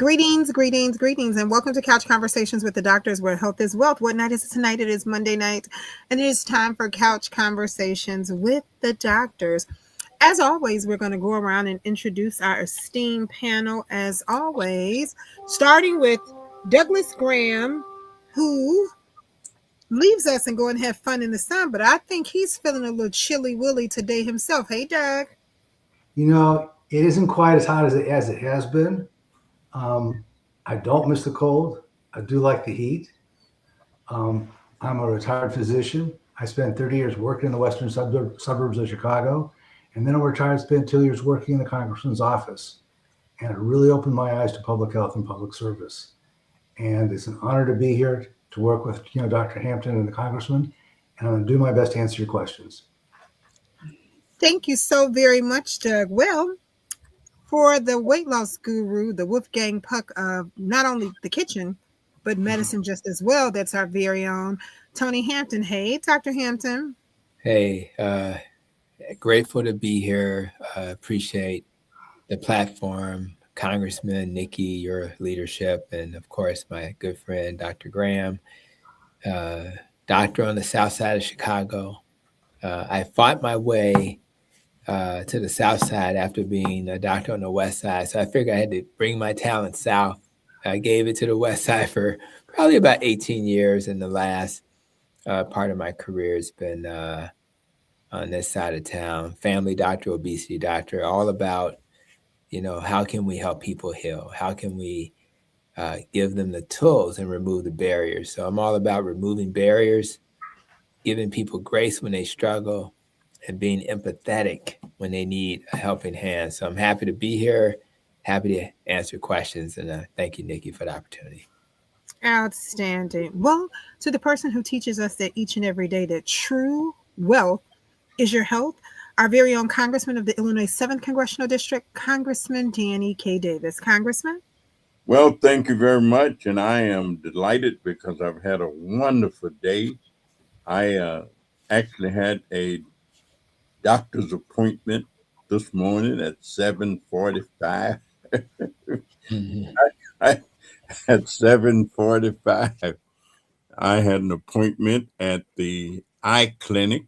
Greetings, greetings, greetings, and welcome to Couch Conversations with the Doctors, where health is wealth. What night is it tonight? It is Monday night, and it is time for Couch Conversations with the Doctors. As always, we're going to go around and introduce our esteemed panel, as always, starting with Douglas Graham, who leaves us and go and have fun in the sun, but I think he's feeling a little chilly willy today himself. Hey, Doug. It isn't quite as hot as it has been. Um, I don't miss the cold. I do like the heat. Um, I'm a retired physician. I spent 30 years working in the western suburbs of Chicago, and then I retired, spent 2 years working in the congressman's office. And it really opened my eyes to public health and public service. And it's an honor to be here to work with Dr. Hampton and the congressman. And I'm going to do my best to answer your questions. Thank you so very much, Doug. Well, for the weight loss guru, the Wolfgang Puck of not only the kitchen, but medicine just as well, that's our very own Tony Hampton. Hey, Dr. Hampton. Hey, grateful to be here. Appreciate the platform, Congressman Nikki, your leadership, and of course, my good friend, Dr. Graham, doctor on the south side of Chicago. I fought my way to the south side after being a doctor on the west side. So I figured I had to bring my talent south. I gave it to the west side for probably about 18 years, and the last part of my career has been on this side of town. Family doctor, obesity doctor, all about, how can we help people heal? How can we give them the tools and remove the barriers? So I'm all about removing barriers, giving people grace when they struggle, and being empathetic when they need a helping hand. So I'm happy to be here, happy to answer questions, and thank you, Nikki, for the opportunity. Outstanding. Well, to the person who teaches us that each and every day that true wealth is your health, our very own Congressman of the Illinois 7th Congressional District, Congressman Danny K. Davis. Congressman? Well, thank you very much, and I am delighted because I've had a wonderful day. I actually had a doctor's appointment this morning at 7:45. I, at 7:45, I had an appointment at the eye clinic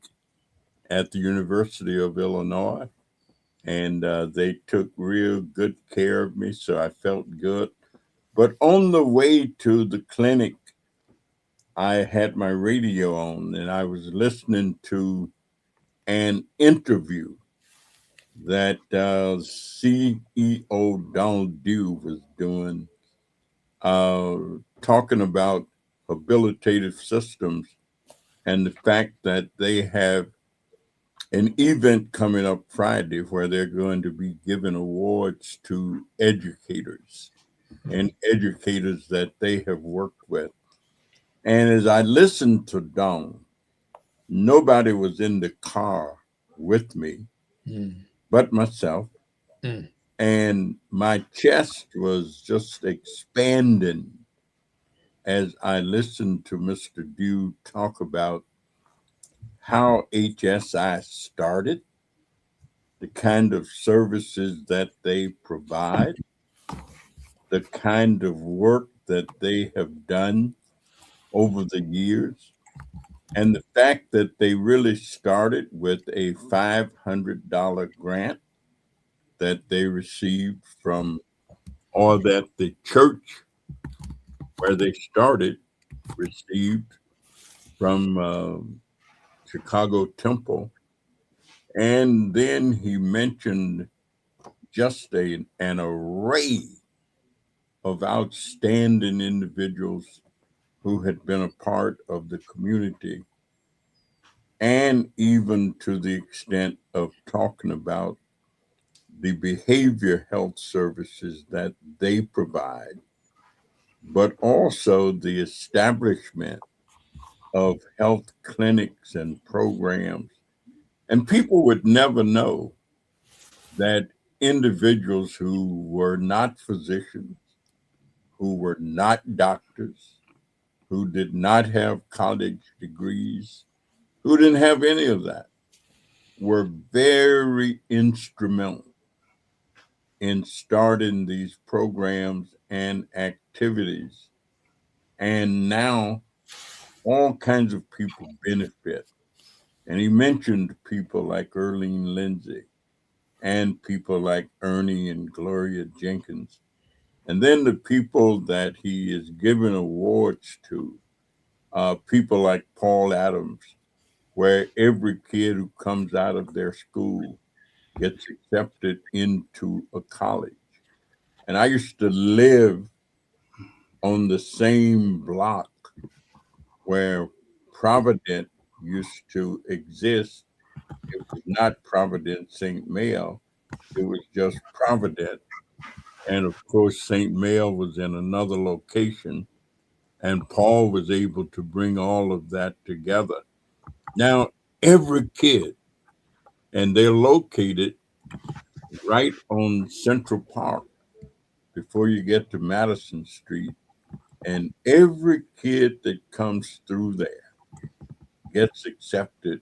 at the University of Illinois, and they took real good care of me, so I felt good. But on the way to the clinic, I had my radio on, and I was listening to an interview that CEO Donald Dew was doing, uh, talking about habilitative systems and the fact that they have an event coming up Friday where they're going to be giving awards to educators and educators that they have worked with. And as I listened to Don, nobody was in the car with me but myself. And my chest was just expanding as I listened to Mr. Dew talk about how HSI started, the kind of services that they provide, the kind of work that they have done over the years, and the fact that they really started with a $500 grant that they received from, or that the church where they started received from Chicago Temple. And then he mentioned just an array of outstanding individuals who had been a part of the community, and even to the extent of talking about the behavior health services that they provide, but also the establishment of health clinics and programs. And people would never know that individuals who were not physicians, who were not doctors, who did not have college degrees, who didn't have any of that, were very instrumental in starting these programs and activities. And now all kinds of people benefit. And he mentioned people like Erlene Lindsay and people like Ernie and Gloria Jenkins. And then the people that he is giving awards to, people like Paul Adams, where every kid who comes out of their school gets accepted into a college. And I used to live on the same block where Provident used to exist. It was not Provident St. Mail, it was just Provident. And of course, St. Mail was in another location, and Paul was able to bring all of that together. Now, every kid, and they're located right on Central Park before you get to Madison Street, and every kid that comes through there gets accepted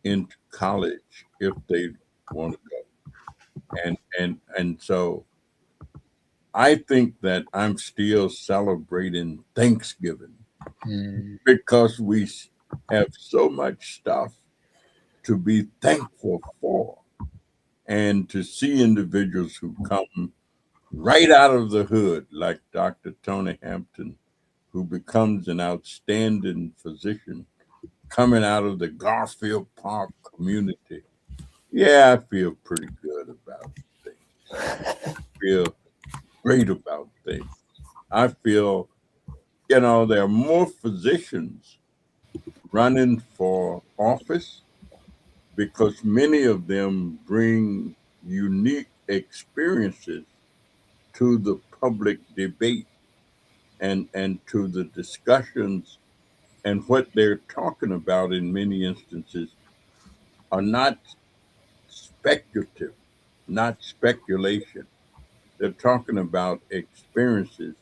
into college if they want to go. And so I think that I'm still celebrating Thanksgiving Mm. because we have so much stuff to be thankful for, and to see individuals who come right out of the hood, like Dr. Tony Hampton, who becomes an outstanding physician coming out of the Garfield Park community. Yeah, I feel pretty good about things. I feel great about things. I feel, there are more physicians running for office because many of them bring unique experiences to the public debate and to the discussions, and what they're talking about in many instances are not speculative, not speculation. They're talking about experiences.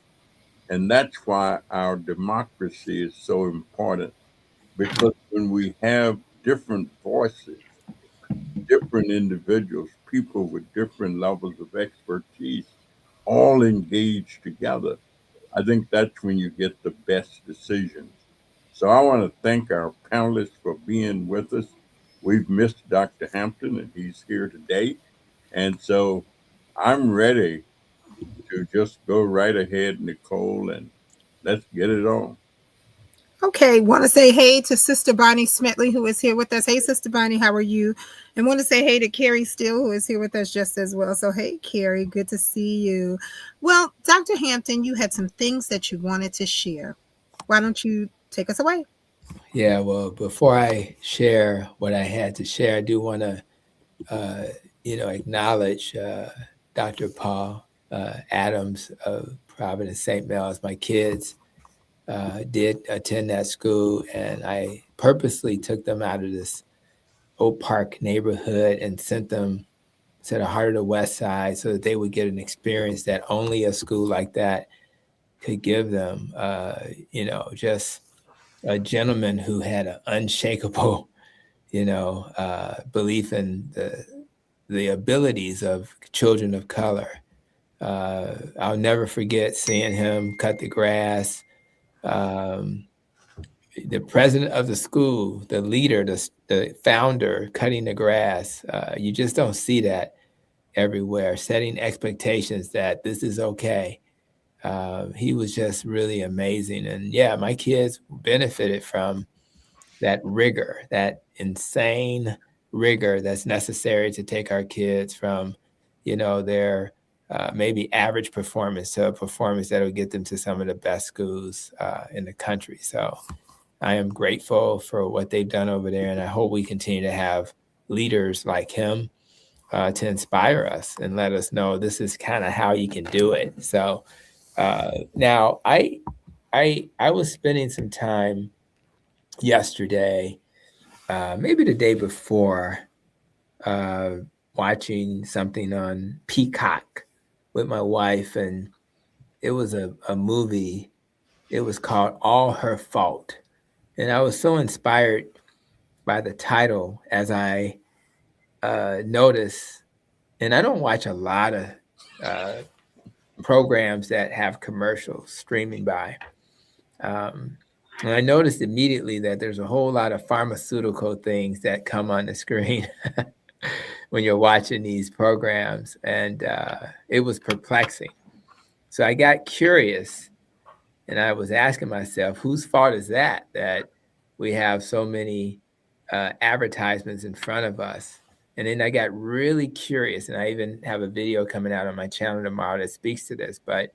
And that's why our democracy is so important, because when we have different voices, different individuals, people with different levels of expertise, all engaged together, I think that's when you get the best decisions. So I want to thank our panelists for being with us. We've missed Dr. Hampton, and he's here today. And so I'm ready to just go right ahead, Nicole, and let's get it on. Okay, want to say hey to Sister Bonnie Smetley, who is here with us. Hey, Sister Bonnie, how are you? And want to say hey to Carrie Steele, who is here with us just as well. So, hey, Carrie, good to see you. Well, Dr. Hampton, you had some things that you wanted to share. Why don't you take us away? Yeah, well, before I share what I had to share, I do want to, acknowledge Dr. Paul Adams of Providence St. Mel's. My kids did attend that school, and I purposely took them out of this Oak Park neighborhood and sent them to the heart of the West Side so that they would get an experience that only a school like that could give them. Just a gentleman who had an unshakable, belief in the abilities of children of color. I'll never forget seeing him cut the grass. Um, the president of the school, the leader, the founder, cutting the grass. You just don't see that everywhere. Setting expectations that this is okay. He was just really amazing, and yeah, my kids benefited from that rigor, that insane rigor that's necessary to take our kids from, their maybe average performance to a performance that will get them to some of the best schools in the country. So I am grateful for what they've done over there, and I hope we continue to have leaders like him to inspire us and let us know this is kind of how you can do it. So now I was spending some time yesterday, maybe the day before, uh, watching something on Peacock with my wife, and it was a movie. It was called All Her Fault. And I was so inspired by the title as I noticed, and I don't watch a lot of programs that have commercials streaming by. And I noticed immediately that there's a whole lot of pharmaceutical things that come on the screen when you're watching these programs. And it was perplexing. So I got curious and I was asking myself, whose fault is that we have so many advertisements in front of us? And then I got really curious, and I even have a video coming out on my channel tomorrow that speaks to this. But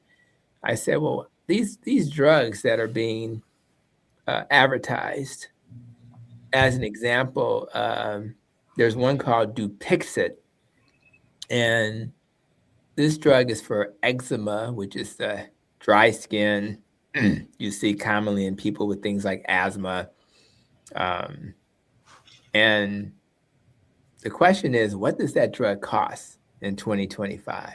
I said, well, these drugs that are being advertised, as an example, there's one called Dupixent, and this drug is for eczema, which is the dry skin you see commonly in people with things like asthma. And the question is, what does that drug cost in 2025?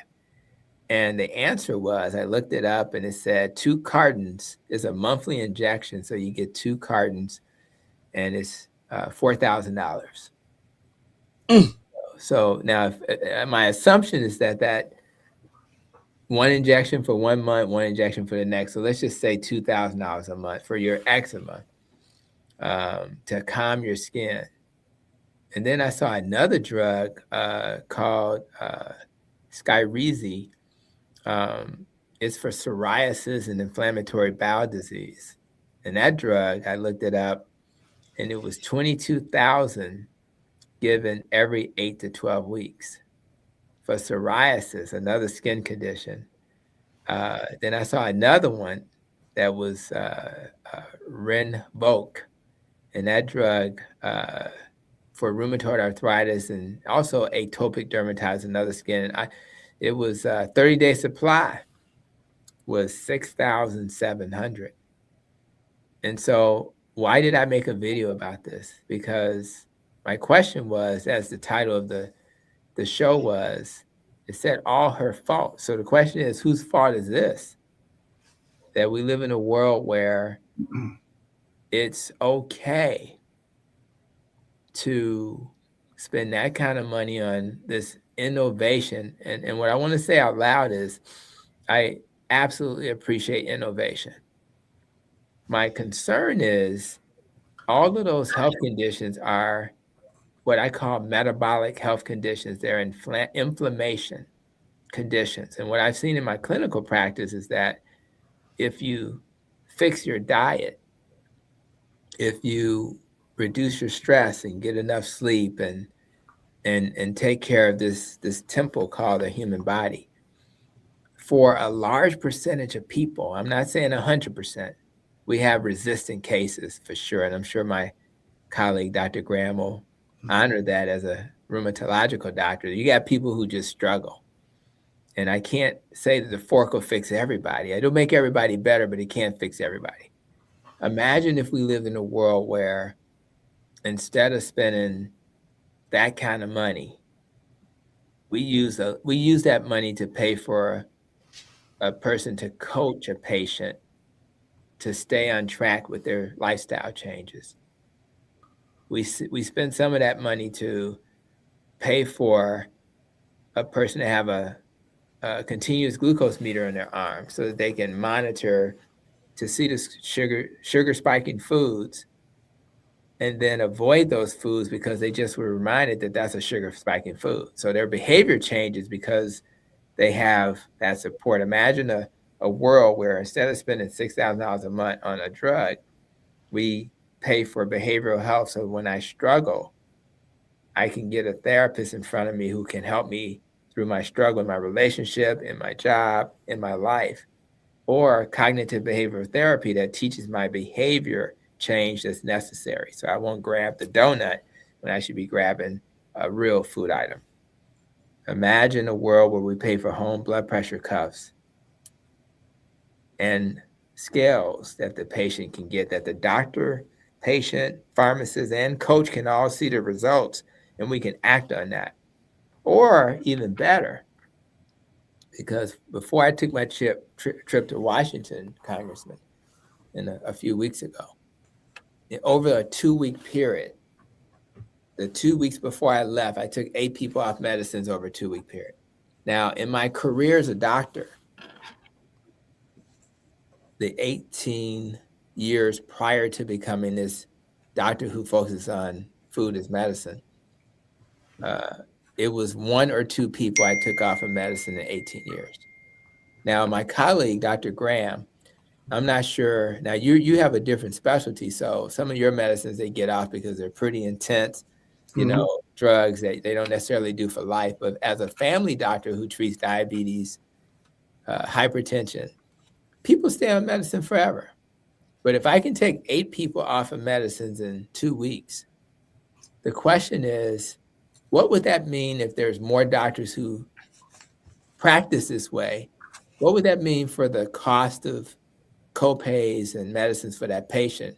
And the answer was, I looked it up and it said 2 cartons is a monthly injection. So you get 2 cartons and it's $4,000. So now my assumption is that one injection for 1 month, one injection for the next. So let's just say $2,000 a month for your eczema to calm your skin. And then I saw another drug called Skyrizi. It's for psoriasis and inflammatory bowel disease. And that drug, I looked it up, and it was $22,000 given every 8 to 12 weeks for psoriasis, another skin condition. Then I saw another one that was Rinvoq, and that drug for rheumatoid arthritis and also atopic dermatitis, another skin. It was 30-day supply was $6,700. And so why did I make a video about this? Because my question was, as the title of the show was, it said all her fault. So the question is, whose fault is this? That we live in a world where it's okay to spend that kind of money on this innovation. And what I want to say out loud is, I absolutely appreciate innovation. My concern is all of those health conditions are what I call metabolic health conditions. They're inflammation conditions. And what I've seen in my clinical practice is that if you fix your diet, if you reduce your stress and get enough sleep and take care of this temple called the human body, for a large percentage of people, I'm not saying 100%, we have resistant cases for sure. And I'm sure my colleague, Dr. Graham, will honor that as a rheumatological doctor. You got people who just struggle. And I can't say that the fork will fix everybody. It'll make everybody better, but it can't fix everybody. Imagine if we lived in a world where instead of spending that kind of money, we use that money to pay for a person to coach a patient to stay on track with their lifestyle changes. We spend some of that money to pay for a person to have a continuous glucose meter in their arm so that they can monitor to see the sugar spiking foods and then avoid those foods because they just were reminded that that's a sugar spiking food. So their behavior changes because they have that support. Imagine a world where instead of spending $6,000 a month on a drug, we pay for behavioral health. So when I struggle, I can get a therapist in front of me who can help me through my struggle in my relationship, in my job, in my life, or cognitive behavioral therapy that teaches my behavior change that's necessary. So I won't grab the donut when I should be grabbing a real food item. Imagine a world where we pay for home blood pressure cuffs and scales that the patient can get, that the doctor, patient, pharmacist, and coach can all see the results, and we can act on that. Or even better, because before I took my trip to Washington, Congressman, a few weeks ago, over a 2-week period, the 2 weeks before I left, I took 8 people off medicines over a 2-week period. Now, in my career as a doctor, the 18 years prior to becoming this doctor who focuses on food as medicine, it was one or two people I took off of medicine in 18 years. Now, my colleague, Dr. Graham, I'm not sure. Now, you have a different specialty, so some of your medicines they get off because they're pretty intense, drugs that they don't necessarily do for life. But as a family doctor who treats diabetes, hypertension, people stay on medicine forever. But if I can take 8 people off of medicines in 2 weeks, the question is, what would that mean if there's more doctors who practice this way? What would that mean for the cost of copays and medicines for that patient?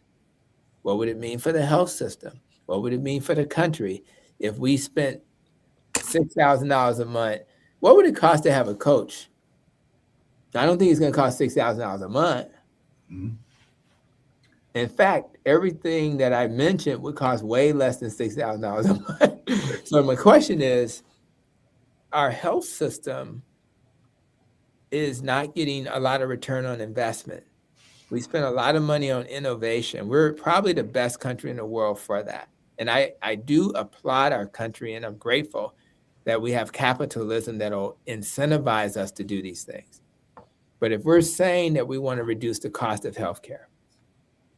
What would it mean for the health system? What would it mean for the country if we spent $6,000 a month? What would it cost to have a coach? I don't think it's going to cost $6,000 a month. Mm-hmm. In fact, everything that I mentioned would cost way less than $6,000 a month. So my question is, our health system is not getting a lot of return on investment. We spend a lot of money on innovation. We're probably the best country in the world for that. And I do applaud our country, and I'm grateful that we have capitalism that'll incentivize us to do these things. But if we're saying that we want to reduce the cost of healthcare,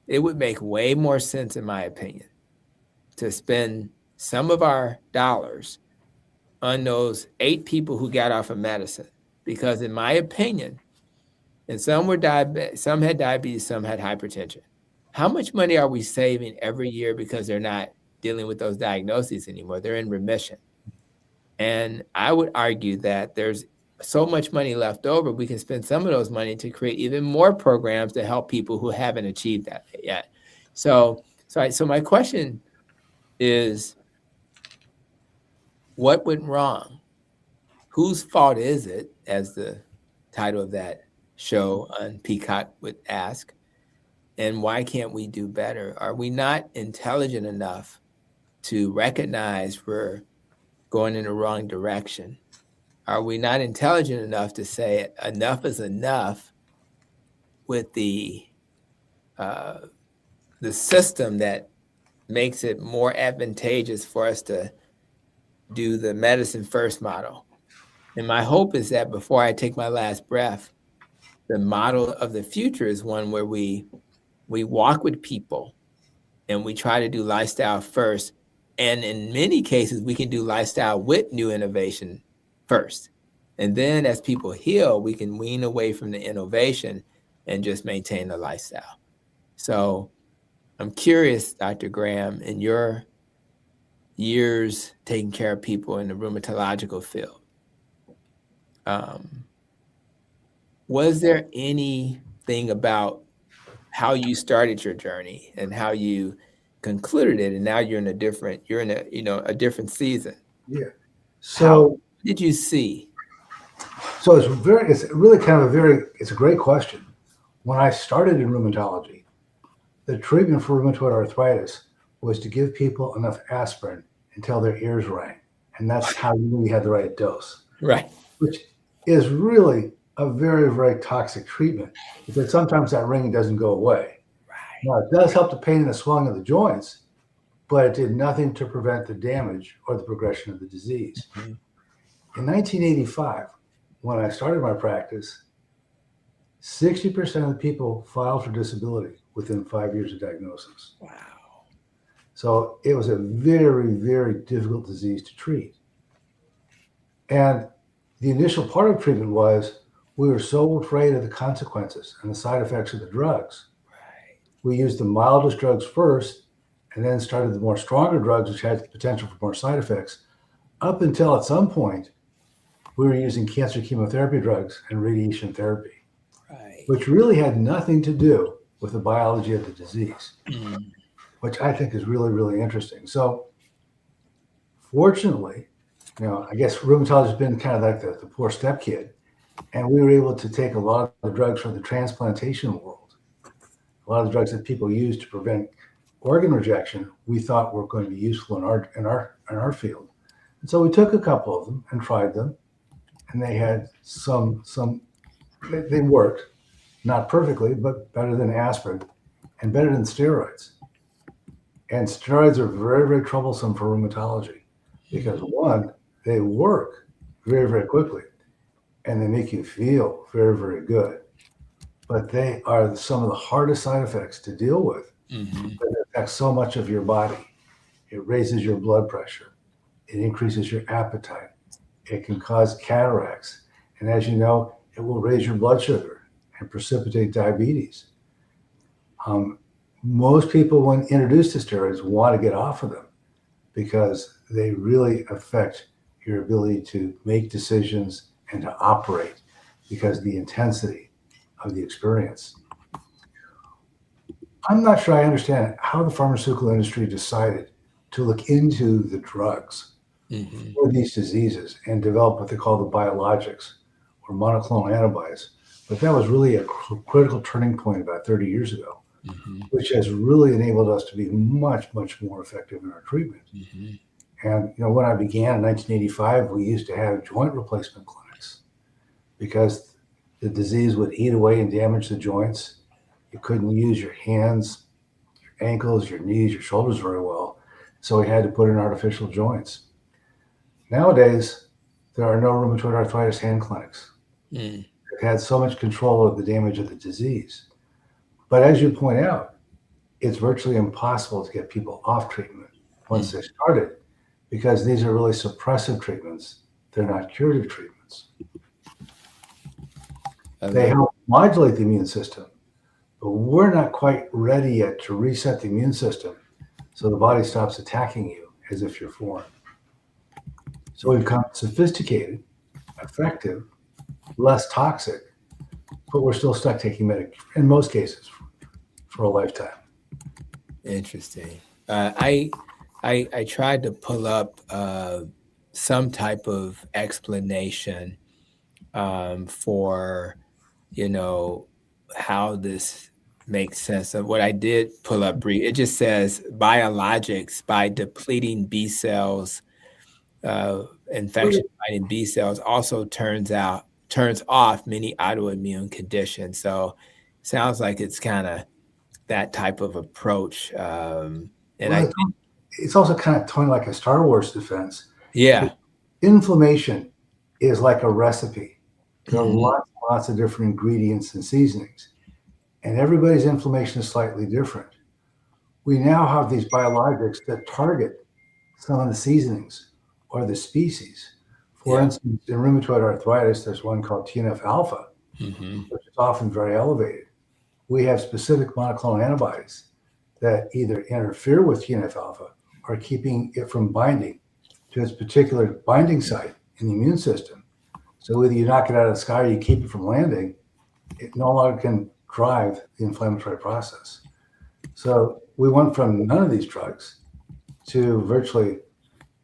it would make way more sense, in my opinion, to spend some of our dollars on those 8 people who got off of medicine. Because in my opinion, and some were some had diabetes, some had hypertension. How much money are we saving every year because they're not dealing with those diagnoses anymore? They're in remission. And I would argue that there's so much money left over, we can spend some of those money to create even more programs to help people who haven't achieved that yet. So my question is, what went wrong? Whose fault is it, as the title of that show on Peacock would ask, and why can't we do better? Are we not intelligent enough to recognize we're going in the wrong direction? Are we not intelligent enough to say enough is enough with the system that makes it more advantageous for us to do the medicine first model? And my hope is that before I take my last breath, the model of the future is one where we walk with people and we try to do lifestyle first. And in many cases, we can do lifestyle with new innovation first. And then as people heal, we can wean away from the innovation and just maintain the lifestyle. So I'm curious, Dr. Graham, in your years taking care of people in the rheumatological field, was there anything about how you started your journey and how you concluded it, and now you're in a different season? Yeah. So what did you see? So it's really kind of it's a great question. When I started in rheumatology, the treatment for rheumatoid arthritis was to give people enough aspirin until their ears rang. And that's how you really had the right dose. Right. Which is really a very, very toxic treatment, because sometimes that ringing doesn't go away. Right. Now, it does help the pain and the swelling of the joints, but it did nothing to prevent the damage or the progression of the disease. Mm-hmm. In 1985, when I started my practice, 60% of the people filed for disability within 5 years of diagnosis. Wow. So it was a very, very difficult disease to treat. And the initial part of treatment was we were so afraid of the consequences and the side effects of the drugs. Right. We used the mildest drugs first and then started the more stronger drugs, which had the potential for more side effects, up until at some point we were using cancer chemotherapy drugs and radiation therapy, right, which really had nothing to do with the biology of the disease, which I think is really, really interesting. So fortunately, I guess rheumatology has been kind of like the poor stepkid, and we were able to take a lot of the drugs from the transplantation world, a lot of the drugs that people use to prevent organ rejection, we thought were going to be useful in our field. And so we took a couple of them and tried them, and they had they worked, not perfectly, but better than aspirin and better than steroids. And steroids are very, very troublesome for rheumatology because one, they work very, very quickly and they make you feel very, very good. But they are some of the hardest side effects to deal with. Mm-hmm. It affects so much of your body. It raises your blood pressure. It increases your appetite. It can cause cataracts. And as you know, it will raise your blood sugar and precipitate diabetes. Um, Most people, when introduced to steroids, want to get off of them because they really affect your ability to make decisions and to operate because of the intensity of the experience. I'm not sure I understand how the pharmaceutical industry decided to look into the drugs Mm-hmm. for these diseases and develop what they call the biologics or monoclonal antibodies. But that was really a critical turning point about 30 years ago, Mm-hmm. which has really enabled us to be much, much more effective in our treatment. Mm-hmm. And when I began in 1985, we used to have joint replacement clinics because the disease would eat away and damage the joints. You couldn't use your hands, your ankles, your knees, your shoulders very well. So we had to put in artificial joints. Nowadays, there are no rheumatoid arthritis hand clinics. Mm-hmm. They've had so much control of the damage of the disease. But as you point out, it's virtually impossible to get people off treatment once they started because these are really suppressive treatments. They're not curative treatments. They help modulate the immune system, but we're not quite ready yet to reset the immune system so the body stops attacking you as if you're foreign. So we've become sophisticated, effective, less toxic, but we're still stuck taking medication in most cases for a lifetime. Interesting. I tried to pull up some type of explanation for how this makes sense. Of what I did pull up brief. It just says biologics by depleting B cells, infection fighting B cells also turns off many autoimmune conditions. So sounds like it's kind of that type of approach. And Well, it's also kind of totally like a Star Wars defense. yeah. Inflammation is like a recipe. There are Mhm. lots and lots of different ingredients and seasonings, and everybody's inflammation is slightly different. We now have these biologics that target some of the seasonings or the species. For Yeah. instance, in rheumatoid arthritis, there's one called TNF alpha, Mm-hmm. which is often very elevated. We have specific monoclonal antibodies that either interfere with TNF alpha or keeping it from binding to its particular binding site in the immune system. So whether you knock it out of the sky or you keep it from landing, it no longer can drive the inflammatory process. So we went from none of these drugs to virtually a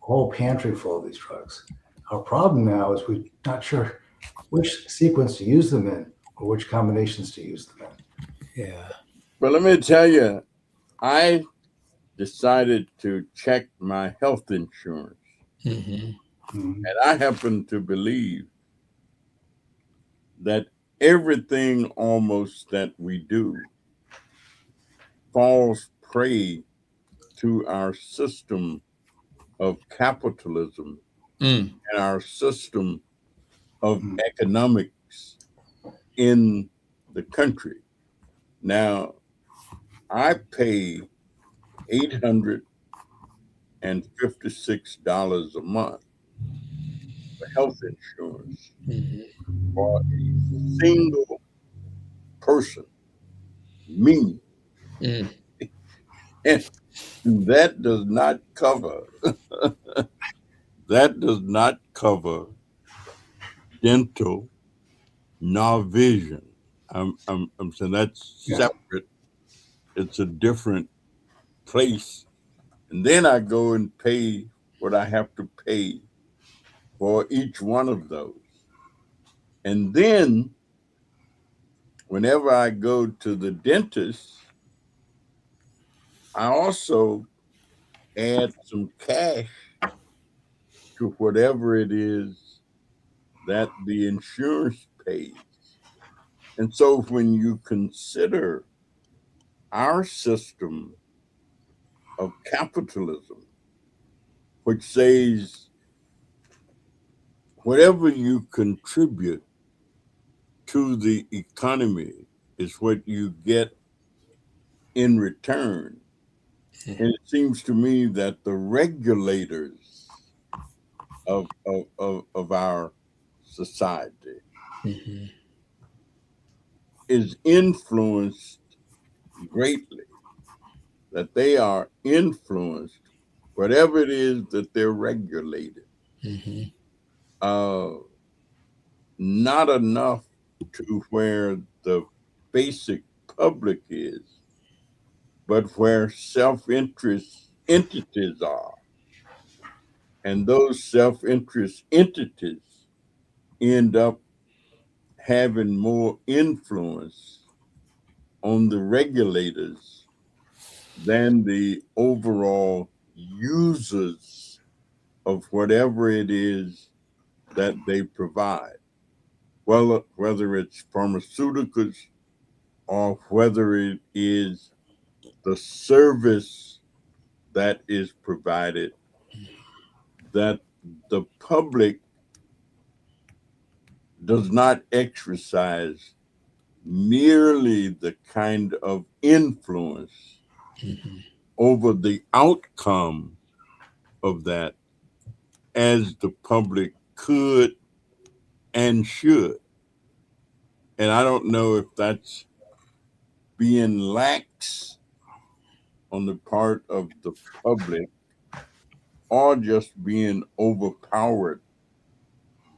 whole pantry full of these drugs. Our problem now is we're not sure which sequence to use them in or which combinations to use them in. Yeah. But let me tell you, I decided to check my health insurance. Mm-hmm. Mhm. And I happen to believe that everything almost that we do falls prey to our system of capitalism Mm. and our system of Mhm. economics in the country. Now, I pay $856 a month for health insurance Mm-hmm. for a single person, me. Mm. And that does not cover that does not cover dental nor vision. I'm saying that's Yeah. separate. It's a different place. And then I go and pay what I have to pay for each one of those. And then whenever I go to the dentist, I also add some cash to whatever it is that the insurance pays. And so when you consider our system of capitalism, which says whatever you contribute to the economy is what you get in return. And it seems to me that the regulators of our society Mm-hmm. is influenced greatly, that they are influenced, whatever it is that they're regulated, Mm-hmm. uh, not enough to where the basic public is, but where self interest entities are. And those self interest entities end up having more influence on the regulators than the overall users of whatever it is that they provide. Well, whether it's pharmaceuticals or whether it is the service that is provided, that the public does not exercise nearly the kind of influence Mm-hmm. over the outcome of that as the public could and should. And I don't know if that's being lax on the part of the public or just being overpowered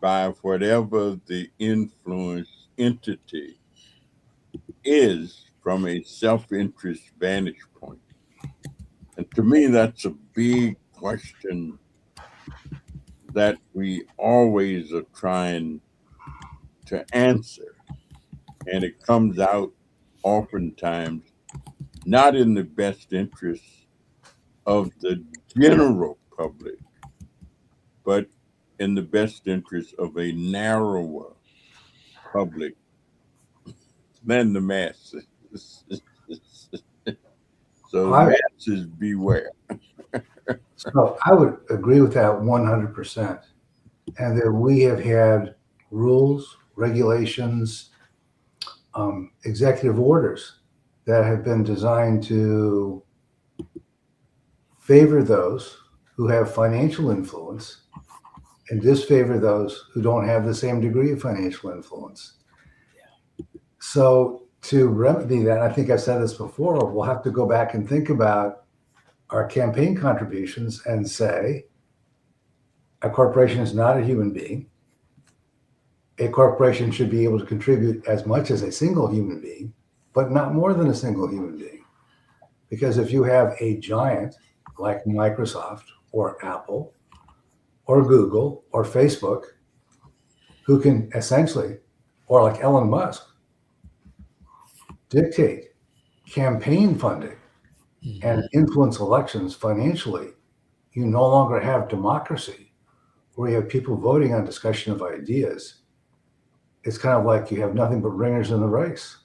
by whatever the influence entity is from a self interest vantage point. And to me, that's a big question that we always are trying to answer. And it comes out oftentimes not in the best interest of the general public, but in the best interest of a narrower public than the masses. So I, masses beware. so I would agree with that 100%. And that we have had rules, regulations, executive orders that have been designed to favor those who have financial influence and disfavor those who don't have the same degree of financial influence. So to remedy that, I think I've said this before, we'll have to go back and think about our campaign contributions and say a corporation is not a human being. A corporation should be able to contribute as much as a single human being, but not more than a single human being. Because if you have a giant like Microsoft or Apple or Google or Facebook who can essentially, or like Elon Musk, dictate campaign funding Mm-hmm. and influence elections financially, you no longer have democracy where you have people voting on discussion of ideas. It's kind of like you have nothing but ringers in the race.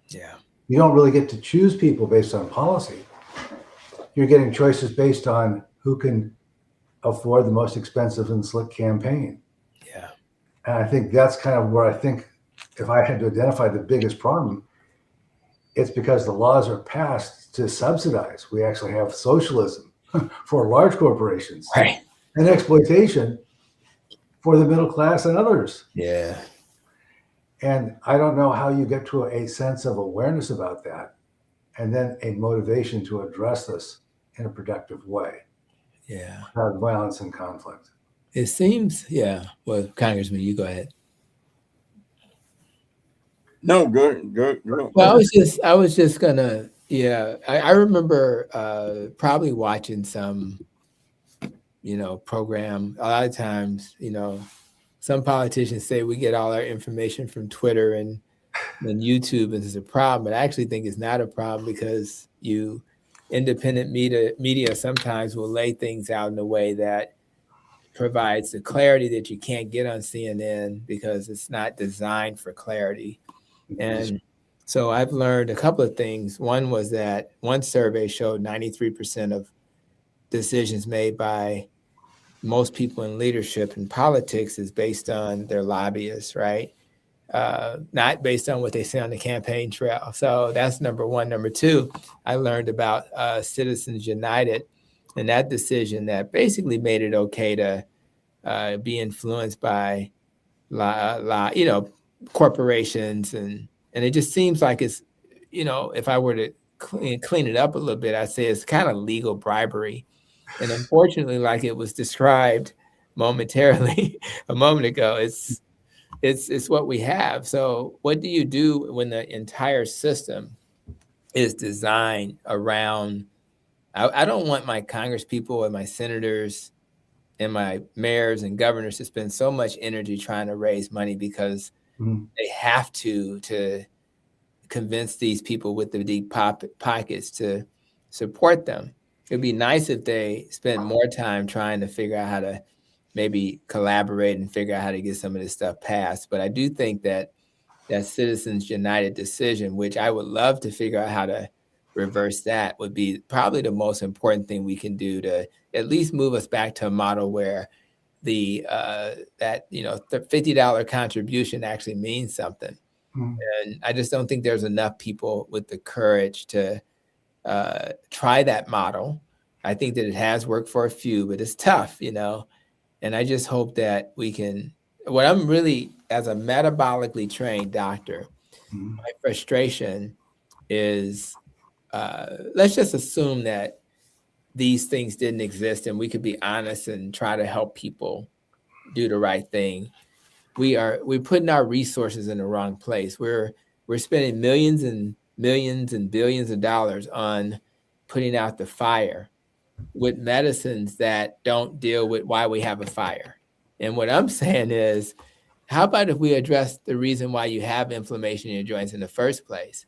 Yeah. You don't really get to choose people based on policy. You're getting choices based on who can afford the most expensive and slick campaign. Yeah. And I think that's kind of where I think if I had to identify the biggest problem, it's because the laws are passed to subsidize. We actually have socialism for large corporations Right. and exploitation for the middle class and others. Yeah. And I don't know how you get to a sense of awareness about that and then a motivation to address this in a productive way Yeah. without violence and conflict. It seems, yeah. Well, Congressman, you go ahead. No, go. Well, I was just gonna, yeah. I remember probably watching some, program. A lot of times, some politicians say we get all our information from Twitter and YouTube, and it's a problem. But I actually think it's not a problem because independent media sometimes will lay things out in a way that provides the clarity that you can't get on CNN because it's not designed for clarity. And so I've learned a couple of things. One was that one survey showed 93% of decisions made by most people in leadership and politics is based on their lobbyists, right? Not based on what they say on the campaign trail. So that's number one. Number two, I learned about Citizens United and that decision that basically made it okay to be influenced by, corporations, and it just seems like it's, if I were to clean it up a little bit, I'd say it's kind of legal bribery. And unfortunately, like it was described momentarily a moment ago, it's what we have. So what do you do when the entire system is designed around, I don't want my Congress people and my senators and my mayors and governors to spend so much energy trying to raise money because they have to convince these people with the deep pockets to support them. It'd be nice if they spent more time trying to figure out how to maybe collaborate and figure out how to get some of this stuff passed. But I do think that Citizens United decision, which I would love to figure out how to reverse, that would be probably the most important thing we can do to at least move us back to a model where the $50 contribution actually means something. And I just don't think there's enough people with the courage to try that model. I think that it has worked for a few, but it's tough, and I just hope that we can, what I'm really, as a metabolically trained doctor, my frustration is, let's just assume that these things didn't exist and we could be honest and try to help people do the right thing. We're putting our resources in the wrong place. We're spending millions and millions and billions of dollars on putting out the fire with medicines that don't deal with why we have a fire. And what I'm saying is, how about if we address the reason why you have inflammation in your joints in the first place?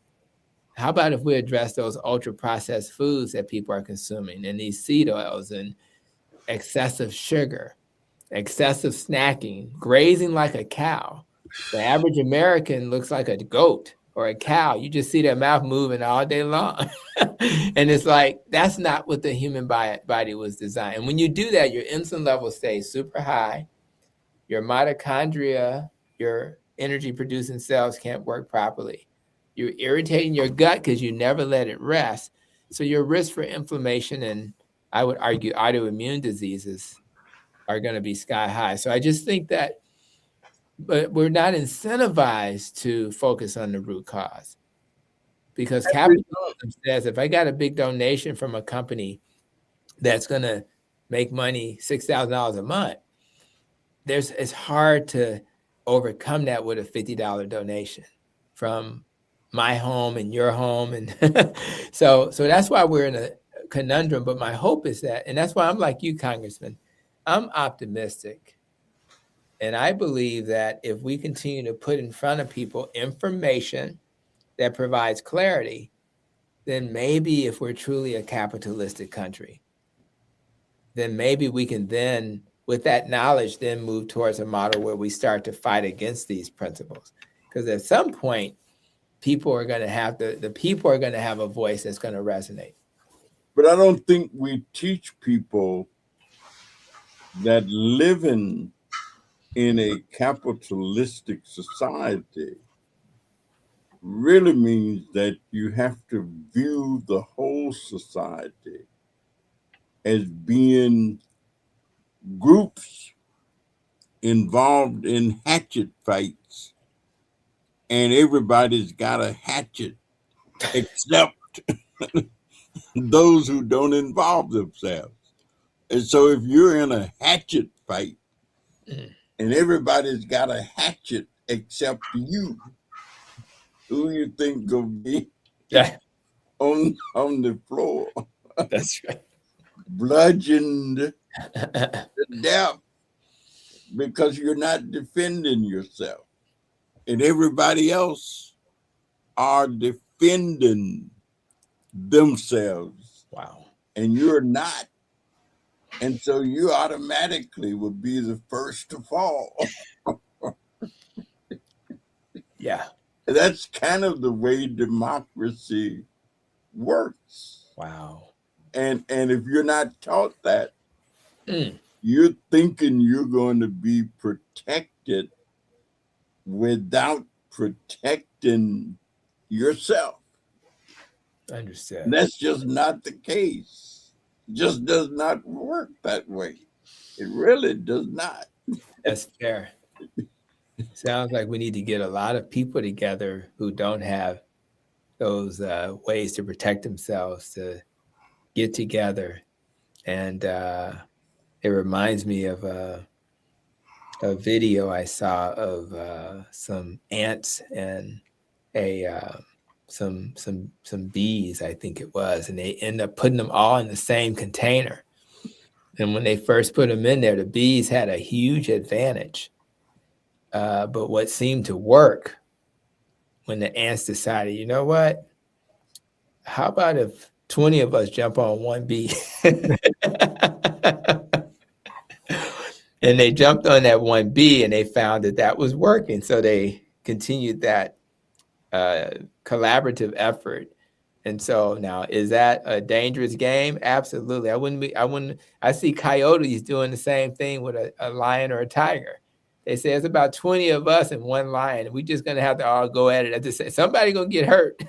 How about if we address those ultra processed foods that people are consuming and these seed oils and excessive sugar, excessive snacking, grazing like a cow? The average American looks like a goat or a cow. You just see their mouth moving all day long. And it's like, that's not what the human body was designed. And when you do that, your insulin level stays super high. Your mitochondria, your energy producing cells can't work properly. You're irritating your gut because you never let it rest. So your risk for inflammation and, I would argue, autoimmune diseases are going to be sky high. So I just think that, but we're not incentivized to focus on the root cause, because capitalism says if I got a big donation from a company that's going to make money $6,000 a month, it's hard to overcome that with a $50 donation from my home and your home. And so that's why we're in a conundrum. But my hope is that, and that's why I'm like you, Congressman, I'm optimistic. And I believe that if we continue to put in front of people information that provides clarity, then maybe if we're truly a capitalistic country, then maybe we can then, with that knowledge, then move towards a model where we start to fight against these principles. Because at some point, people are going to have the people are going to have a voice that's going to resonate. But I don't think we teach people that living in a capitalistic society really means that you have to view the whole society as being groups involved in hatchet fights, and everybody's got a hatchet except those who don't involve themselves. And so if you're in a hatchet fight and everybody's got a hatchet except you, who you think gonna be on the floor? That's right. Bludgeoned to death because you're not defending yourself. And everybody else are defending themselves. Wow. And you're not. And so you automatically would be the first to fall. Yeah. That's kind of the way democracy works. Wow. And if you're not taught that, Mm. you're thinking you're going to be protected without protecting yourself. Understood. And that's just not the case. It just does not work that way. It really does not. That's fair. Sounds like we need to get a lot of people together who don't have those ways to protect themselves to get together. And it reminds me of a video I saw of some ants and some bees, I think it was, and they end up putting them all in the same container. And when they first put them in there, the bees had a huge advantage. But what seemed to work when the ants decided, you know what? How about if 20 of us jump on one bee? And they jumped on that one bee and they found that that was working. So they continued that collaborative effort. And so now, is that a dangerous game? Absolutely. I see coyotes doing the same thing with a lion or a tiger. They say it's about 20 of us and one lion. We're just going to have to all go at it. At the same, somebody's going to get hurt,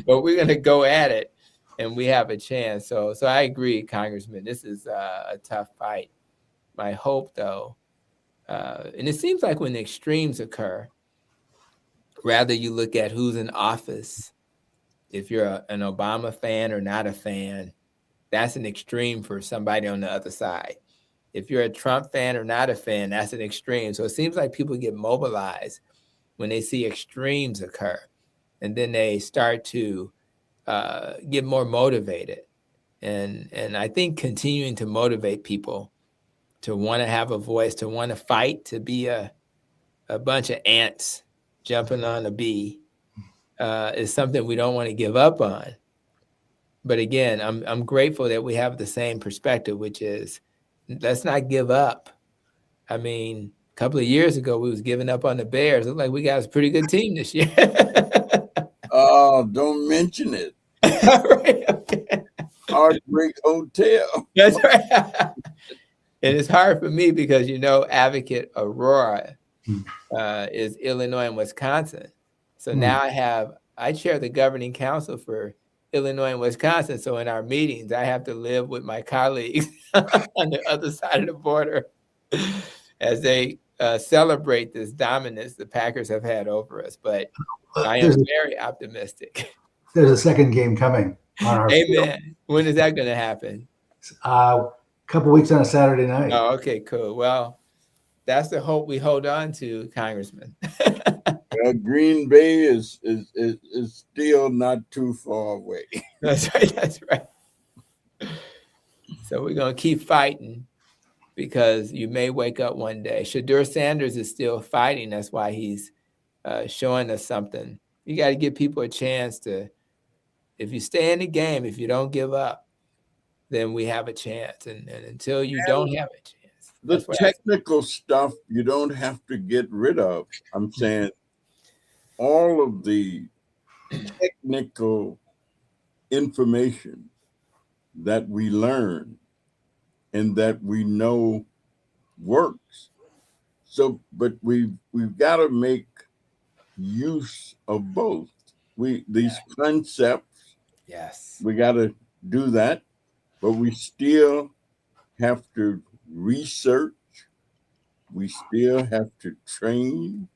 but we're going to go at it and we have a chance. So I agree, Congressman. This is a tough fight. My hope, though, and it seems like when the extremes occur, rather you look at who's in office. If you're an Obama fan or not a fan, that's an extreme for somebody on the other side. If you're a Trump fan or not a fan, that's an extreme. So it seems like people get mobilized when they see extremes occur, and then they start to get more motivated. And I think continuing to motivate people to want to have a voice, to want to fight, to be a bunch of ants jumping on a bee is something we don't want to give up on. But again, I'm grateful that we have the same perspective, which is let's not give up. I mean, a couple of years ago, we was giving up on the Bears. It looked like we got a pretty good team this year. Oh, don't mention it. Right, okay. Heartbreak Hotel. That's right. And it's hard for me because, Advocate Aurora is Illinois and Wisconsin. So now I chair the governing council for Illinois and Wisconsin. So in our meetings, I have to live with my colleagues on the other side of the border as they celebrate this dominance the Packers have had over us. But I am very optimistic. There's a second game coming on our Amen. field. When is that going to happen? A couple weeks on a Saturday night. Oh, okay, cool. Well, that's the hope we hold on to, Congressman. Green Bay is still not too far away. That's right. That's right. So we're going to keep fighting because you may wake up one day. Shadur Sanders is still fighting. That's why he's showing us something. You got to give people a chance to, if you stay in the game, if you don't give up, then we have a chance. And until you don't have a chance. The technical stuff you don't have to get rid of. I'm saying all of the technical information that we learn and that we know works. So, but we've got to make use of both. These concepts. Yes. We got to do that, but we still have to research. We still have to train.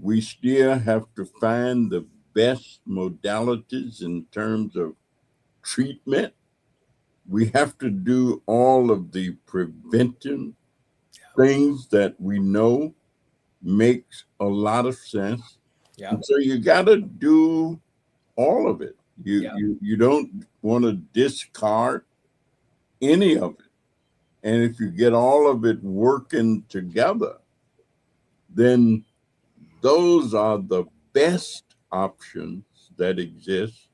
We still have to find the best modalities in terms of treatment. We have to do all of the preventive things that we know makes a lot of sense. Yeah. And so you got to do all of it. You don't want to discard any of it. And if you get all of it working together, then those are the best options that exist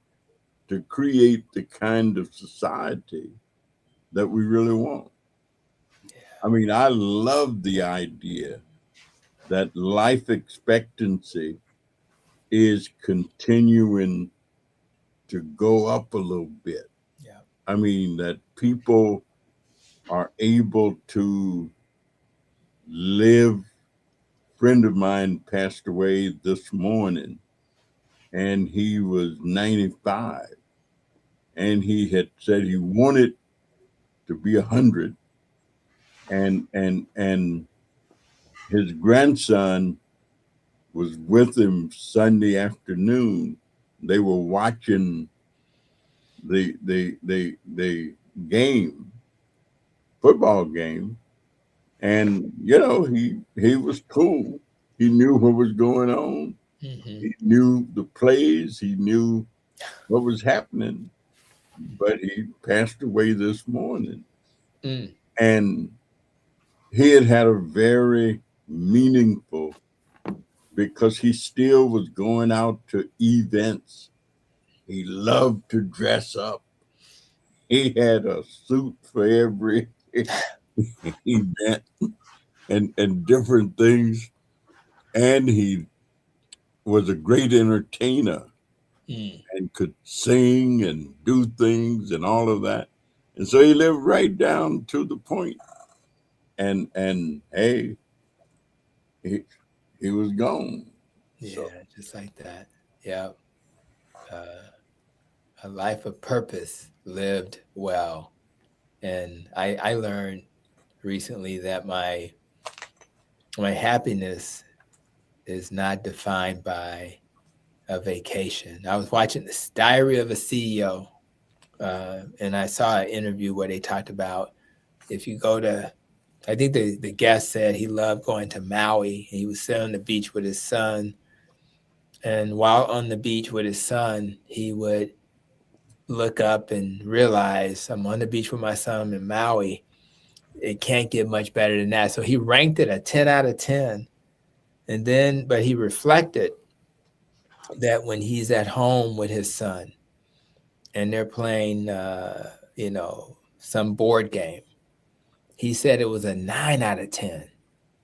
to create the kind of society that we really want. I mean, I love the idea that life expectancy is continuing to go up a little bit. Yeah. I mean, that people are able to live. Friend of mine passed away this morning, and he was 95, and he had said he wanted to be 100, and his grandson was with him Sunday afternoon. They were watching the game, football game, and he was cool. He knew what was going on. Mm-hmm. He knew the plays. He knew what was happening. But he passed away this morning, Mm. and he had a very meaningful, because he still was going out to events. He loved to dress up. He had a suit for every event and different things. And he was a great entertainer Mm. and could sing and do things and all of that. And so he lived right down to the point. And hey, he, he was gone. Yeah, So just like that. Yeah. Uh, a life of purpose lived well. And I learned recently that my happiness is not defined by a vacation. I was watching this Diary of a CEO, and I saw an interview where they talked about if you go to, I think the guest said he loved going to Maui. He was sitting on the beach with his son. And while on the beach with his son, he would look up and realize I'm on the beach with my son in Maui. It can't get much better than that. So he ranked it a 10 out of 10. And then, but he reflected that when he's at home with his son and they're playing, some board game, he said it was a 9 out of 10.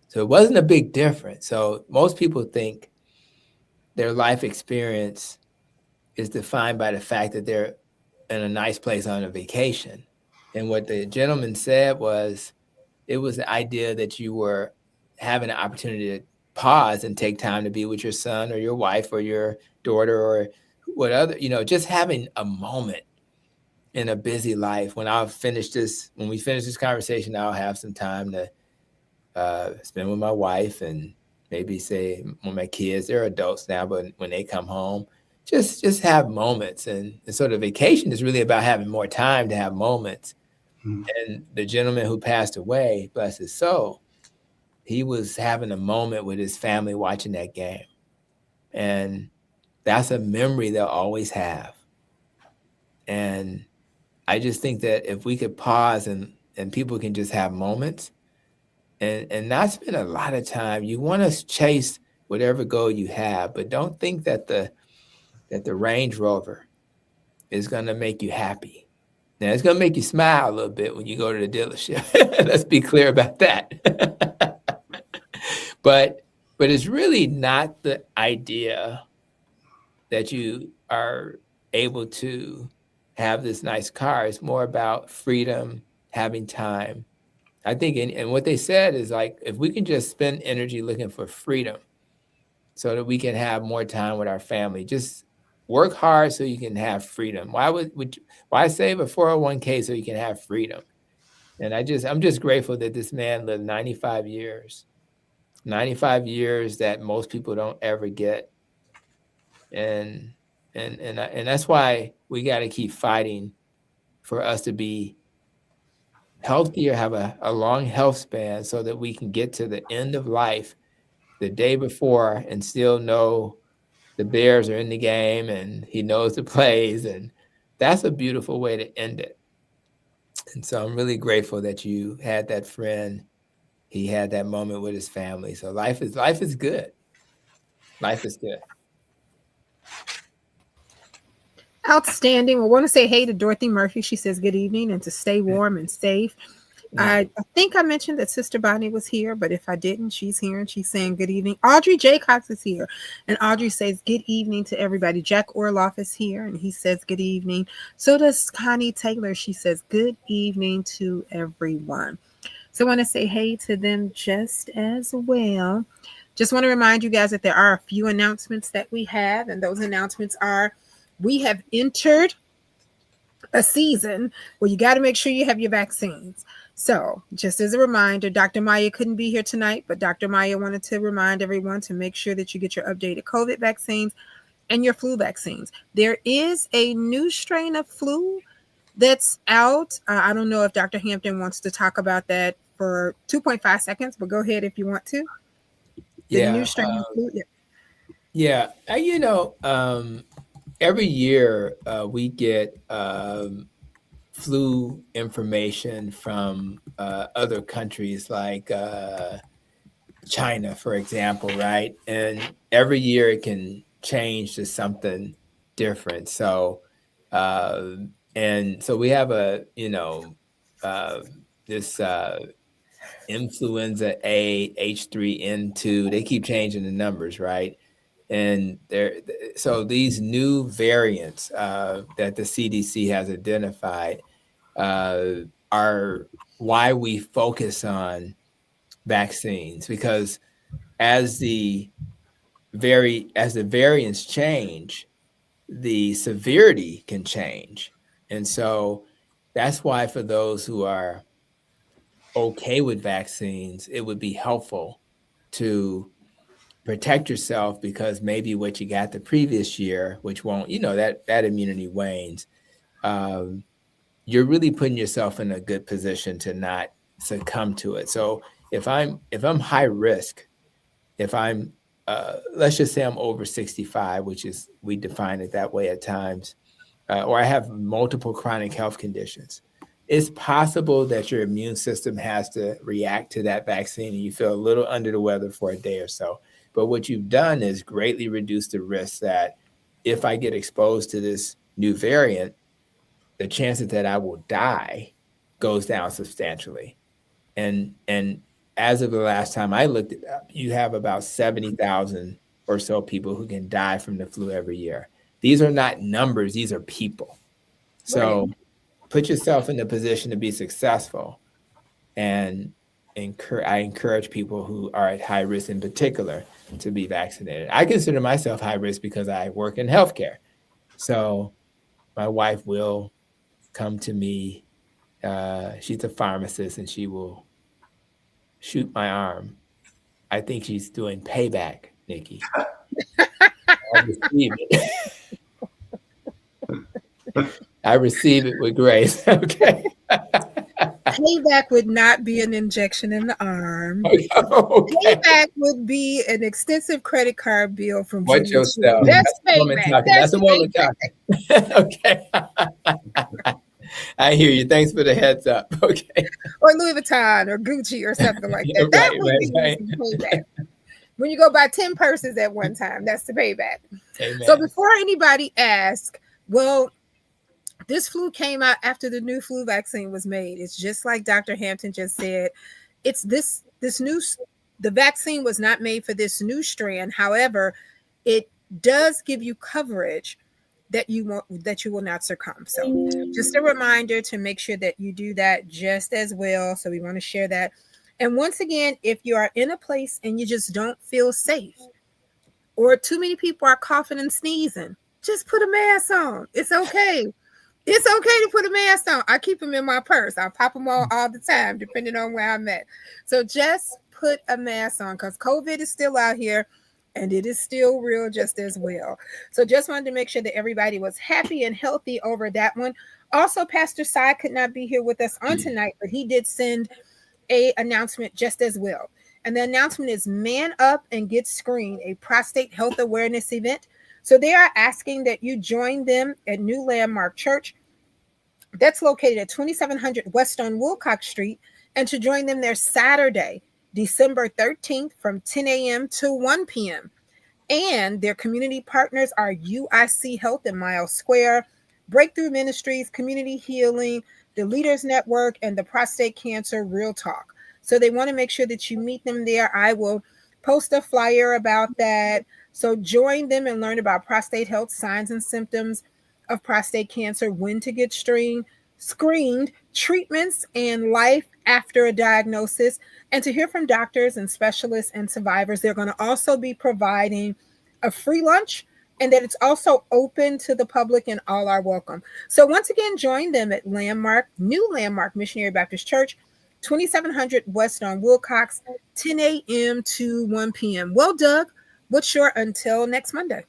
So it wasn't a big difference. So most people think their life experience is defined by the fact that they're in a nice place on a vacation. And what the gentleman said was it was the idea that you were having an opportunity to pause and take time to be with your son or your wife or your daughter or what other, just having a moment in a busy life. When we finish this conversation, I'll have some time to spend with my wife and maybe say when my kids, they're adults now, but when they come home, just have moments. And so the vacation is really about having more time to have moments. Mhm. And the gentleman who passed away, bless his soul, he was having a moment with his family watching that game. And that's a memory they'll always have. And I just think that if we could pause and people can just have moments and not spend a lot of time, you want to chase whatever goal you have, but don't think that the Range Rover is going to make you happy. Now it's going to make you smile a little bit when you go to the dealership. Let's be clear about that. but it's really not the idea that you are able to have this nice car. It's more about freedom, having time. I think, and what they said is like, if we can just spend energy looking for freedom so that we can have more time with our family, just work hard so you can have freedom. Why save a 401k so you can have freedom? And I'm just grateful that this man lived 95 years, 95 years that most people don't ever get. And and that's why we got to keep fighting for us to be healthier, have a long health span so that we can get to the end of life the day before and still know the Bears are in the game and he knows the plays. And that's a beautiful way to end it. And so I'm really grateful that you had that friend. He had that moment with his family. So life is good. Life is good. Outstanding. We want to say hey to Dorothy Murphy. She says good evening and to stay warm and safe. I think I mentioned that Sister Bonnie was here, but if I didn't, she's here and she's saying good evening. Audrey Jaycox is here, and Audrey says good evening to everybody. Jack Orloff is here, and he says good evening. So does Connie Taylor. She says good evening to everyone. So I want to say hey to them just as well. Just want to remind you guys that there are a few announcements that we have, and those announcements are we have entered a season where you got to make sure you have your vaccines. So, just as a reminder, Dr. Maya couldn't be here tonight, but Dr. Maya wanted to remind everyone to make sure that you get your updated COVID vaccines and your flu vaccines. There is a new strain of flu that's out. I don't know if Dr. Hampton wants to talk about that for 2.5 seconds, but go ahead if you want to. The Yeah. new strain of flu. Yeah. Every year we get flu information from other countries like China, for example, right? And every year it can change to something different. So, and so we have this influenza A, H3N2. They keep changing the numbers, right? And so these new variants that the CDC has identified are why we focus on vaccines, because as the variants change, the severity can change. And so that's why for those who are okay with vaccines, it would be helpful to protect yourself, because maybe what you got the previous year, which won't, that immunity wanes. You're really putting yourself in a good position to not succumb to it. So if I'm high risk, if I'm let's just say I'm over 65, which is, we define it that way at times, or I have multiple chronic health conditions, it's possible that your immune system has to react to that vaccine and you feel a little under the weather for a day or so. But what you've done is greatly reduce the risk that if I get exposed to this new variant, the chances that I will die goes down substantially. And as of the last time I looked it up, you have about 70,000 or so people who can die from the flu every year. These are not numbers, these are people. So Right. put yourself in the position to be successful. And I encourage people who are at high risk in particular to be vaccinated. I consider myself high risk because I work in healthcare. So my wife will come to me. She's a pharmacist, and she will shoot my arm. I think she's doing payback, Nikki. I receive it. I receive it with grace. Okay. Payback would not be an injection in the arm. Okay. Payback would be an extensive credit card bill from Watch Junior. yourself. That's a woman payback. talking. That's a woman payback. talking. Okay. I hear you. Thanks for the heads up. Okay. Or Louis Vuitton or Gucci or something like that. That would be payback. When you go buy 10 purses at one time, that's the payback. Amen. So before anybody asks, well, this flu came out after the new flu vaccine was made. It's just like Dr. Hampton just said. It's this new, the vaccine was not made for this new strand. However, it does give you coverage that you will not succumb. So just a reminder to make sure that you do that just as well. So we want to share that. And once again, if you are in a place and you just don't feel safe, or too many people are coughing and sneezing, just put a mask on. It's okay. It's okay to put a mask on. I keep them in my purse. I pop them on all the time, depending on where I'm at. So just put a mask on, because COVID is still out here and it is still real just as well. So just wanted to make sure that everybody was happy and healthy over that one. Also, Pastor Sai could not be here with us on tonight, but he did send a announcement just as well. And the announcement is Man Up and Get Screened, a prostate health awareness event. So they are asking that you join them at New Landmark Church. That's located at 2700 West on Wilcox Street. And to join them there Saturday, December 13th from 10 a.m. to 1 p.m. And their community partners are UIC Health in Miles Square, Breakthrough Ministries, Community Healing, the Leaders Network, and the Prostate Cancer Real Talk. So they want to make sure that you meet them there. I will post a flyer about that. So join them and learn about prostate health, signs and symptoms of prostate cancer, when to get screened, treatments, and life after a diagnosis, and to hear from doctors and specialists and survivors. They're going to also be providing a free lunch, and that it's also open to the public and all are welcome. So once again, join them at New Landmark Missionary Baptist Church, 2700 West on Wilcox, 10 a.m. to 1 p.m. Well, Doug, what's your until next Monday?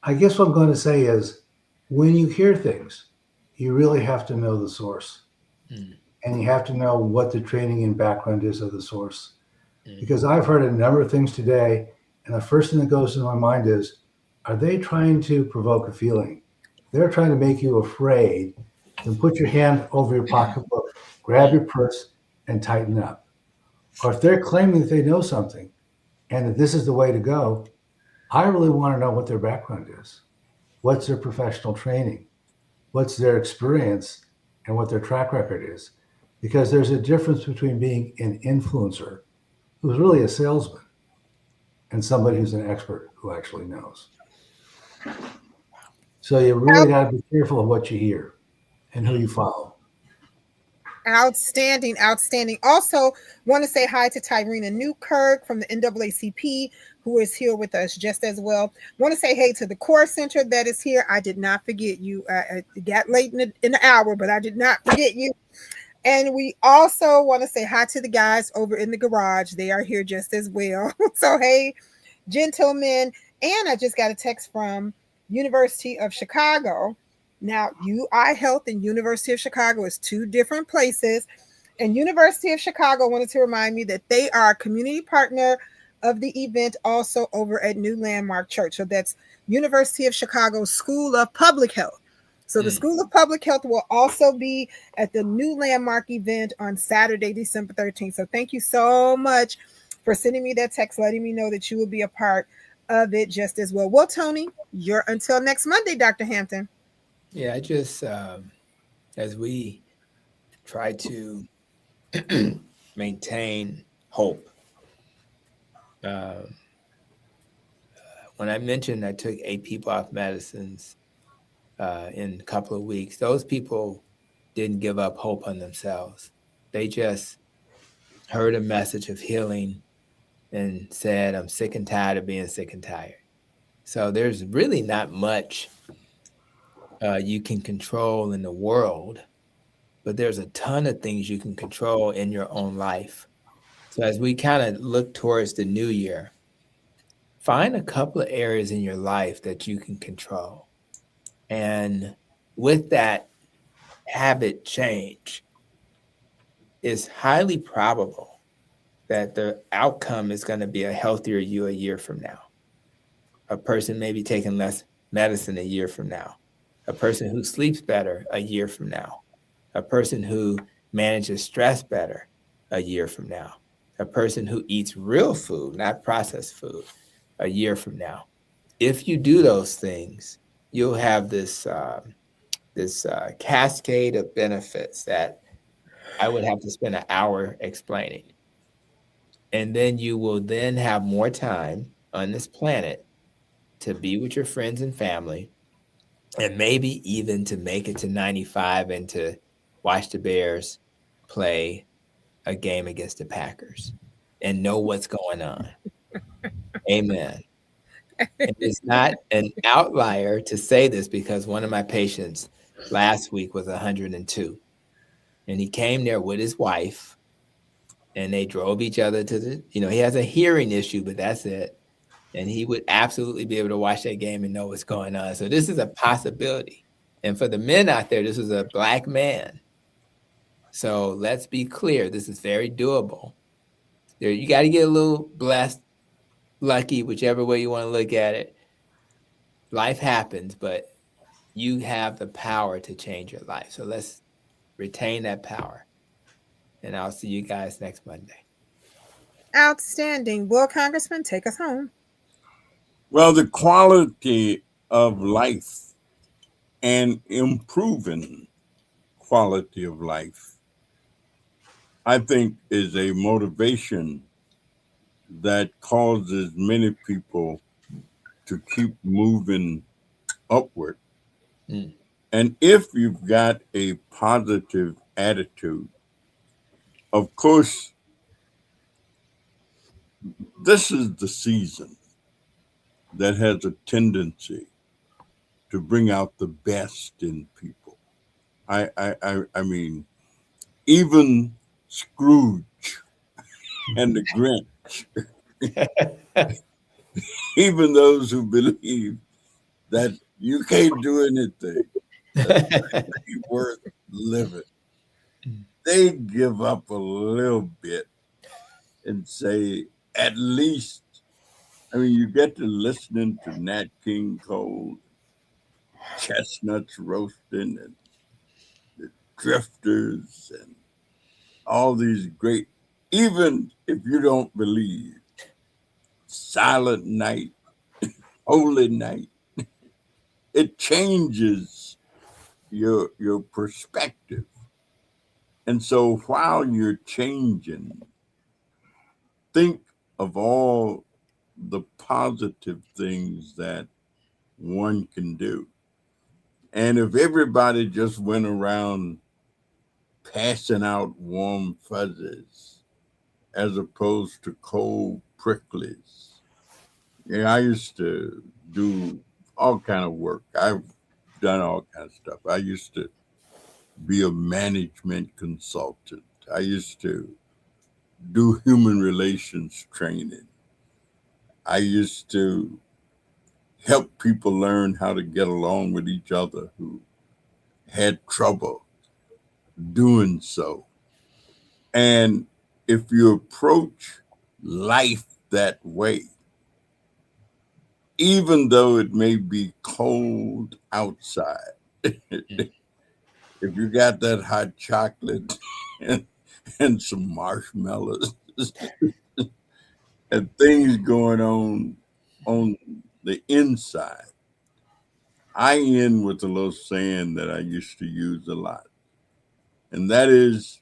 I guess what I'm going to say is when you hear things, you really have to know the source. Mm, And you have to know what the training and background is of the source. mm, Because I've heard a number of things today, and the first thing that goes in my mind is, are they trying to provoke a feeling? They're trying to make you afraid. Then put your hand over your pocketbook, grab mm, your purse, and tighten up. Or if they're claiming that they know something and that this is the way to go, I really want to know what their background is. What's their professional training? What's their experience and what their track record is? Because there's a difference between being an influencer, who's really a salesman, and somebody who's an expert who actually knows. So you really got to be careful of what you hear and who you follow. Outstanding, outstanding. Also, want to say hi to Tyrena Newkirk from the NAACP, who is here with us just as well. Want to say hey to the Core Center that is here. I did not forget you. It got late in the hour, but I did not forget you. And we also want to say hi to the guys over in the garage. They are here just as well. So, hey, gentlemen. And I just got a text from University of Chicago. Now, UI Health and University of Chicago is two different places. And University of Chicago wanted to remind me that they are a community partner of the event also over at New Landmark Church. So that's University of Chicago School of Public Health. So the mm. School of Public Health will also be at the New Landmark event on Saturday, December 13th. So thank you so much for sending me that text, letting me know that you will be a part of it just as well. Well, Tony, you're until next Monday, Dr. Hampton. Yeah, I just as we try to maintain hope. Um, when I mentioned I took 8 people off medicines in a couple of weeks, those people didn't give up hope on themselves. They just heard a message of healing and said, I'm sick and tired of being sick and tired. So there's really not much you can control in the world, but there's a ton of things you can control in your own life. So as we kind of look towards the new year, find a couple of areas in your life that you can control. And with that habit change, it's highly probable that the outcome is going to be a healthier you a year from now. A person may be taking less medicine a year from now. A person who sleeps better a year from now. A person who manages stress better a year from now. A person who eats real food, not processed food, a year from now. If you do those things, you'll have this cascade of benefits that I would have to spend an hour explaining. And then you will then have more time on this planet to be with your friends and family, and maybe even to make it to 95 and to watch the Bears play a game against the Packers and know what's going on. Amen. And it's not an outlier to say this because one of my patients last week was 102, and he came there with his wife, and they drove each other to he has a hearing issue, but that's it. And he would absolutely be able to watch that game and know what's going on. So this is a possibility. And for the men out there, this is a Black man. So let's be clear, this is very doable. You got to get a little blessed, lucky, whichever way you want to look at it. Life happens, but you have the power to change your life. So let's retain that power. And I'll see you guys next Monday. Outstanding. Well, Congressman, take us home. Well, the quality of life and improving quality of life, I think is a motivation that causes many people to keep moving upward. Mm. And if you've got a positive attitude, of course, this is the season that has a tendency to bring out the best in people. I mean, even Scrooge and the Grinch, even those who believe that you can't do anything that's really worth living, they give up a little bit and say, at least, I mean, you get to listening to Nat King Cole, chestnuts roasting, and the drifters, and all these great, even if you don't believe, Silent Night, Holy Night, it changes your perspective. And so while you're changing, think of all the positive things that one can do. And if everybody just went around passing out warm fuzzies as opposed to cold pricklies. Yeah, I used to do all kind of work. I've done all kinds of stuff. I used to be a management consultant. I used to do human relations training. I used to help people learn how to get along with each other who had trouble doing so. And if you approach life that way, even though it may be cold outside, if you got that hot chocolate and, and some marshmallows and things going on the inside, I end with a little saying that I used to use a lot. And that is,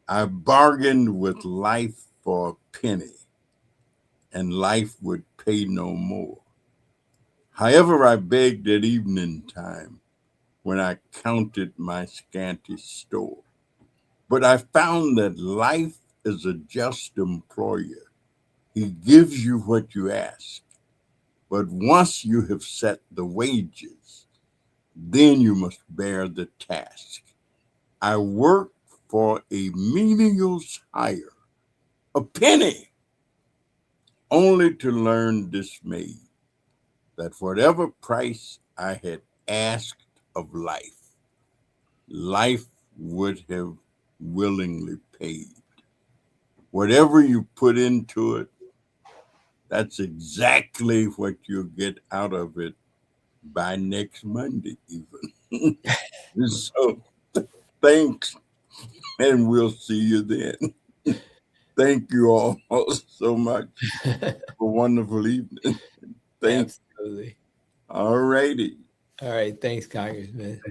I bargained with life for a penny and life would pay no more. However, I begged at evening time when I counted my scanty store. But I found that life is a just employer. He gives you what you ask. But once you have set the wages, then you must bear the task. I work for a menial hire, a penny, only to learn dismayed that whatever price I had asked of life, life would have willingly paid. Whatever you put into it, that's exactly what you'll get out of it by next Monday, even. So thanks, and we'll see you then. Thank you all so much. Have a wonderful evening. Thank you. Absolutely. All righty. All right. Thanks, Congressman.